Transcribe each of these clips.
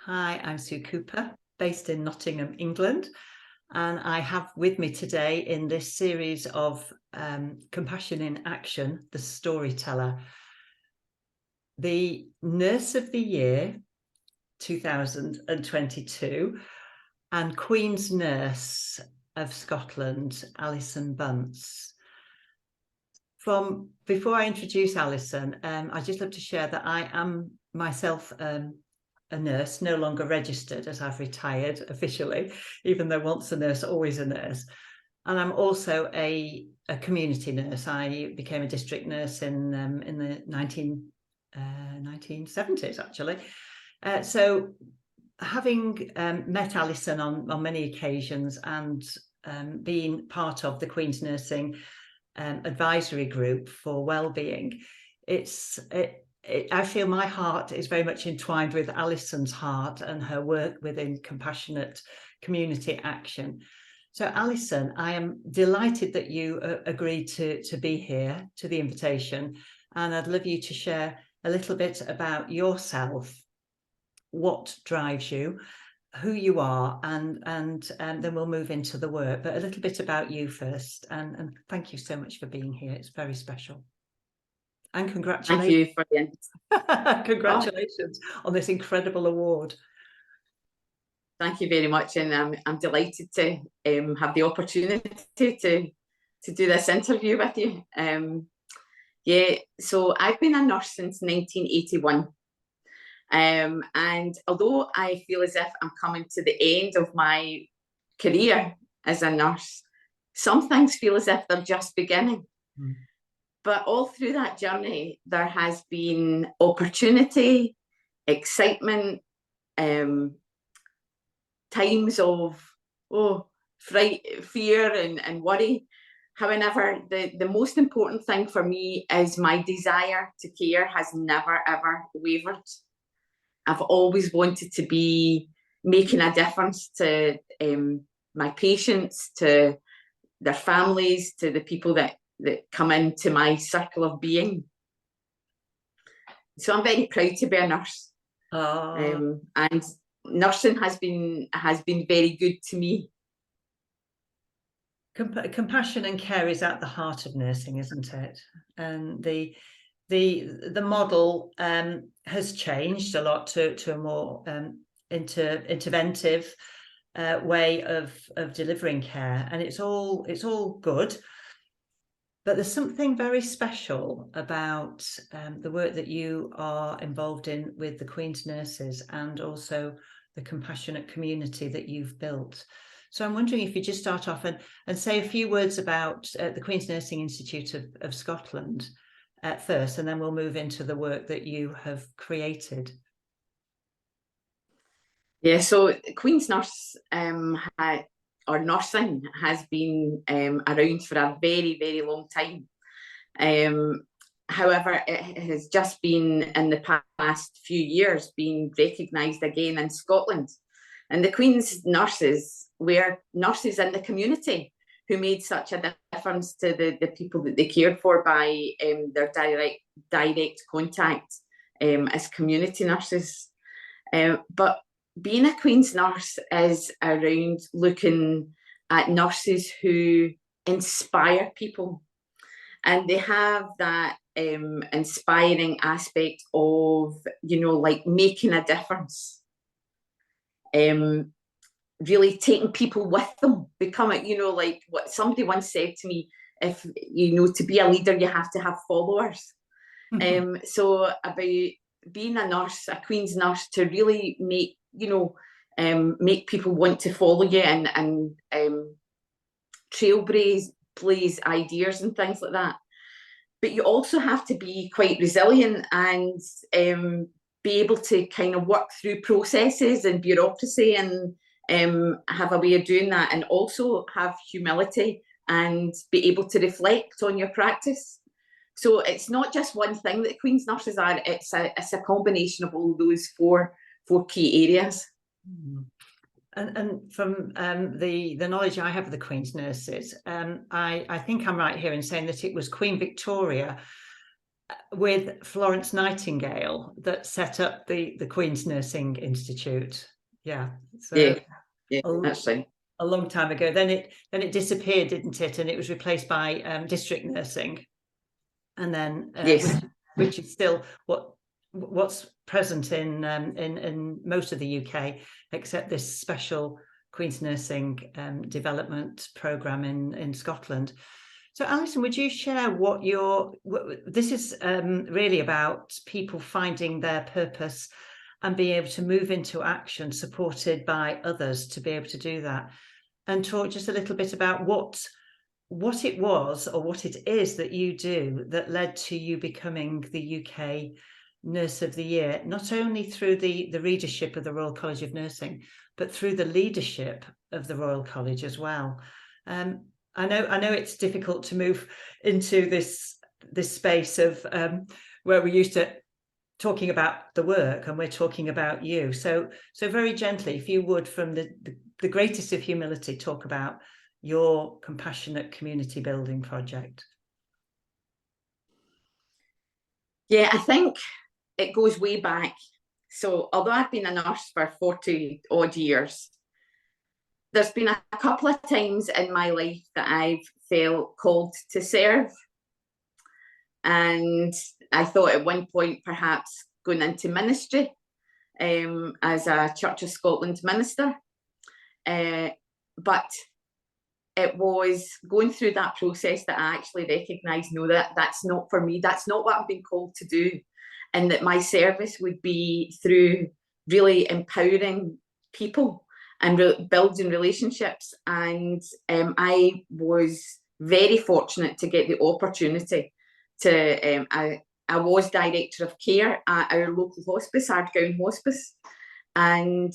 Hi, I'm Sue Cooper, based in Nottingham, England, and I have with me today in this series of Compassion in Action, the Storyteller, the Nurse of the Year 2022 and Queen's Nurse of Scotland, Alison Bunce. Before I introduce Alison, I'd just love to share that I am myself a nurse, no longer registered, as I've retired officially, even though once a nurse, always a nurse. And I'm also a community nurse. I became a district nurse in the 1970s, actually. So having met Alison on many occasions and being part of the Queen's Nursing advisory group for wellbeing, I feel my heart is very much entwined with Alison's heart and her work within compassionate community action. So Alison, I am delighted that you agreed to be here, to the invitation, and I'd love you to share a little bit about yourself, what drives you, who you are, and then we'll move into the work. But a little bit about you first, and thank you so much for being here. It's very special. And congratulations. Thank you for the congratulations on this incredible award. Thank you very much, and I'm delighted to have the opportunity to do this interview with you. Yeah, so I've been a nurse since 1981, and although I feel as if I'm coming to the end of my career as a nurse, some things feel as if they're just beginning. But all through that journey, there has been opportunity, excitement, times of fright, fear and worry. However, the most important thing for me is my desire to care has never, ever wavered. I've always wanted to be making a difference to my patients, to their families, to the people that come into my circle of being. So I'm very proud to be a nurse. And nursing has been very good to me. Compassion and care is at the heart of nursing, isn't it? And the model has changed a lot to a more interventive way of delivering care, and it's all good. But there's something very special about the work that you are involved in with the Queen's Nurses and also the compassionate community that you've built. So I'm wondering if you just start off and say a few words about the Queen's Nursing Institute of Scotland at first, and then we'll move into the work that you have created. Yeah, so Queen's Nurse or nursing has been around for a very, very long time. However, it has just been in the past few years been recognised again in Scotland. And the Queen's Nurses were nurses in the community who made such a difference to the people that they cared for by their direct contact as community nurses. But being a Queen's Nurse is around looking at nurses who inspire people, and they have that inspiring aspect of, like making a difference, really taking people with them, becoming, like what somebody once said to me, if to be a leader you have to have followers. So about being a nurse, a Queen's Nurse, to really make make people want to follow you and trailblaze ideas and things like that. But you also have to be quite resilient and be able to kind of work through processes and bureaucracy and have a way of doing that, and also have humility and be able to reflect on your practice. So it's not just one thing that Queen's Nurses are, it's a combination of all those four key areas. And from the knowledge I have of the Queen's Nurses, I think I'm right here in saying that it was Queen Victoria with Florence Nightingale that set up the Queen's Nursing Institute. Yeah, so yeah, that's right. A long time ago. Then it disappeared, didn't it? And it was replaced by district nursing, and then Yes. which is still what's present in most of the UK, except this special Queen's Nursing development programme in Scotland. So, Alison, would you share what this is really about people finding their purpose and being able to move into action, supported by others to be able to do that, and talk just a little bit about what it was or what it is that you do that led to you becoming the UK Nurse of the Year, not only through the readership of the Royal College of Nursing, but through the leadership of the Royal College as well. I know it's difficult to move into this space of where we're used to talking about the work and we're talking about you. So very gently, if you would, from the greatest of humility, talk about your compassionate community building project. Yeah, I think it goes way back. So although I've been a nurse for 40 odd years, there's been a couple of times in my life that I've felt called to serve. And I thought at one point perhaps going into ministry as a Church of Scotland minister. But it was going through that process that I actually recognised, no, that's not for me. That's not what I've been called to do. And that my service would be through really empowering people and building relationships. And I was very fortunate to get the opportunity to, I was director of care at our local hospice, Ardgown Hospice. And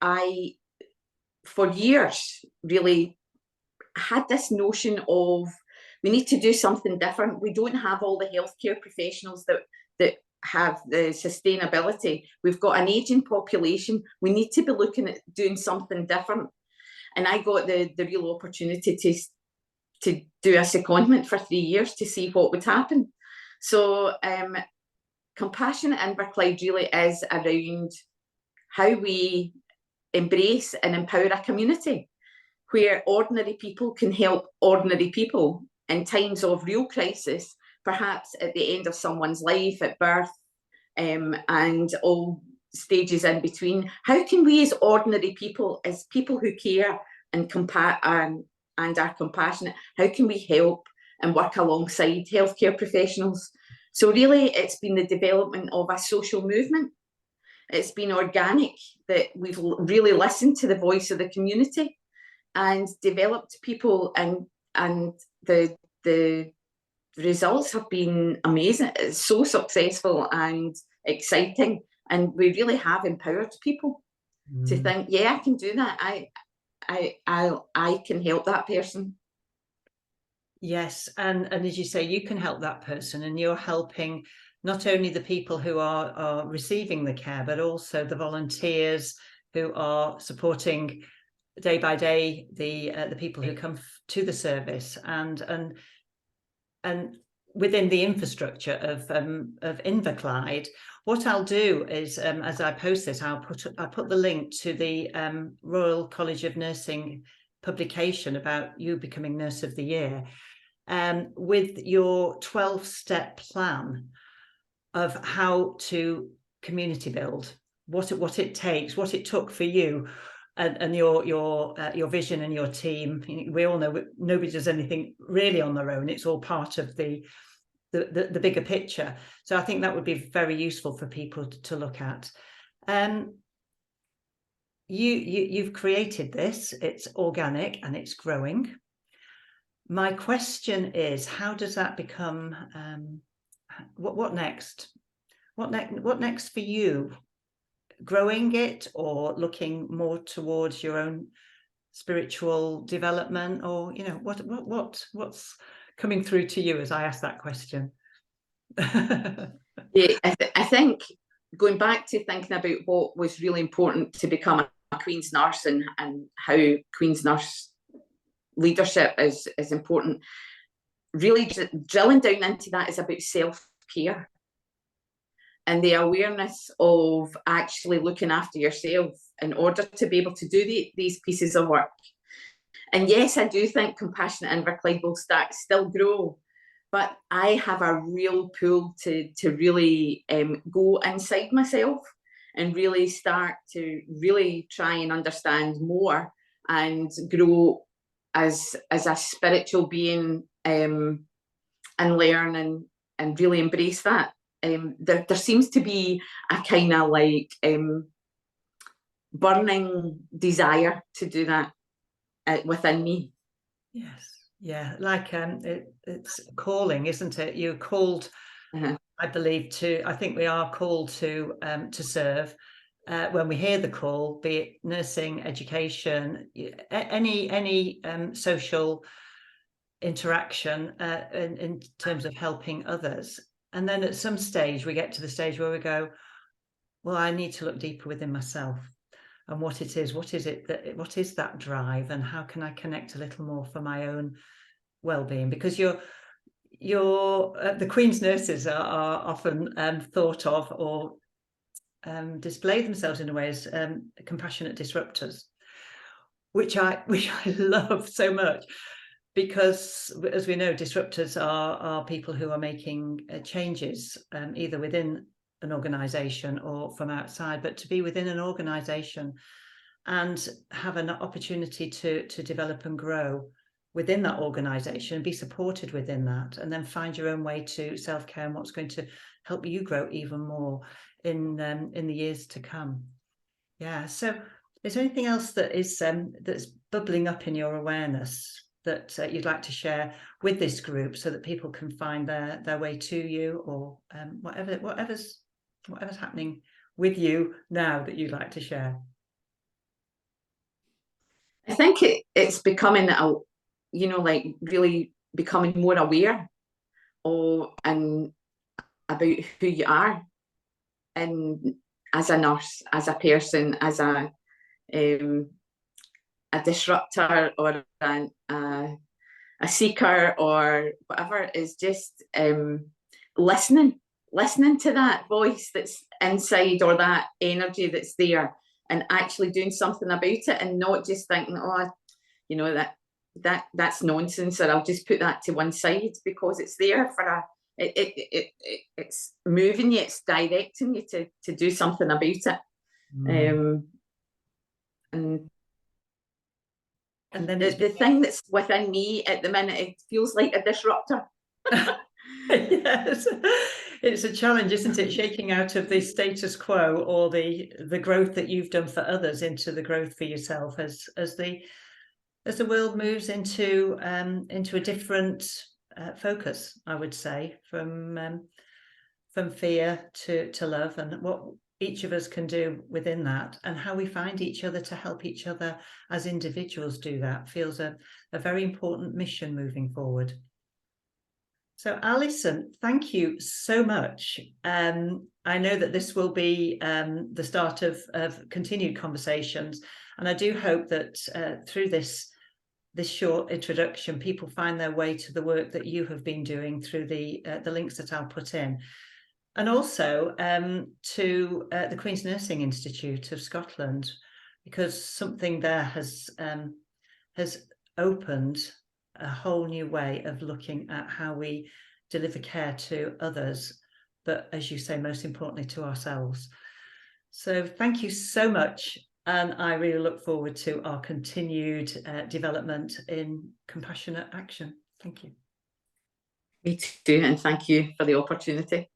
I, for years, really had this notion of we need to do something different. We don't have all the healthcare professionals that have the sustainability. We've got an aging population. We need to be looking at doing something different. And I got the real opportunity to do a secondment for 3 years to see what would happen. So Compassion at Inverclyde really is around how we embrace and empower a community where ordinary people can help ordinary people in times of real crisis, perhaps at the end of someone's life, at birth, and all stages in between. How can we as ordinary people, as people who care and are compassionate, how can we help and work alongside healthcare professionals? So really, it's been the development of a social movement. It's been organic, that we've really listened to the voice of the community and developed people, and the results have been amazing. It's so successful and exciting, and we really have empowered people to think, yeah, I can do that. I can help that person. Yes, and as you say, you can help that person, and you're helping not only the people who are receiving the care, but also the volunteers who are supporting day by day the people who come to the service, and within the infrastructure of Inverclyde. What I'll do is, as I post this, I'll put the link to the Royal College of Nursing publication about you becoming Nurse of the Year, with your 12-step plan of how to community build, what it takes, what it took for you, and your vision and your team. We all know nobody does anything really on their own. It's all part of the bigger picture. So I think that would be very useful for people to look at. You've created this. It's organic and it's growing. My question is, how does that become? What next? What next for you? Growing it, or looking more towards your own spiritual development, or what's coming through to you as I ask that question? Yeah, I think going back to thinking about what was really important to become a Queen's nurse, and how Queen's nurse leadership is important, really drilling down into that is about self-care and the awareness of actually looking after yourself in order to be able to do these pieces of work. And yes, I do think Compassionate Inverclyde will still grow, but I have a real pull to really go inside myself and really start to really try and understand more and grow as a spiritual being, and learn and really embrace that. There seems to be a kind of like burning desire to do that within me. Yes, yeah, like it's calling, isn't it? You're called, I believe, I think we are called to serve. When we hear the call, be it nursing, education, any social interaction in terms of helping others. And then at some stage, we get to the stage where we go, well, I need to look deeper within myself and what is that drive, and how can I connect a little more for my own well-being? Because the Queen's nurses are often thought of or display themselves in a way as compassionate disruptors, which I love so much, because as we know, disruptors are people who are making changes either within an organisation or from outside. But to be within an organisation and have an opportunity to develop and grow within that organisation, be supported within that, and then find your own way to self-care and what's going to help you grow even more in the years to come. Yeah. So is there anything else that is that's bubbling up in your awareness that you'd like to share with this group, so that people can find their way to you, or whatever's happening with you now that you'd like to share? I think it's becoming like really becoming more aware and about who you are, and as a nurse, as a person, as a disruptor, or a seeker, or whatever, is just listening to that voice that's inside, or that energy that's there, and actually doing something about it, and not just thinking, oh, that's nonsense, or I'll just put that to one side, because it's there for it's moving you, it's directing you to do something about it. And then the thing that's within me at the minute, it feels like a disruptor. Yes, it's a challenge, isn't it? Shaking out of the status quo, or the growth that you've done for others, into the growth for yourself, as the world moves into a different focus, I would say, from fear to love, and what each of us can do within that, and how we find each other to help each other as individuals do that, feels a very important mission moving forward. So Alison, thank you so much. I know that this will be the start of continued conversations, and I do hope that through this short introduction, people find their way to the work that you have been doing through the links that I'll put in. And also to the Queen's Nursing Institute of Scotland, because something there has opened a whole new way of looking at how we deliver care to others, but as you say, most importantly to ourselves. So thank you so much, and I really look forward to our continued development in compassionate action. Thank you. Me too, and thank you for the opportunity.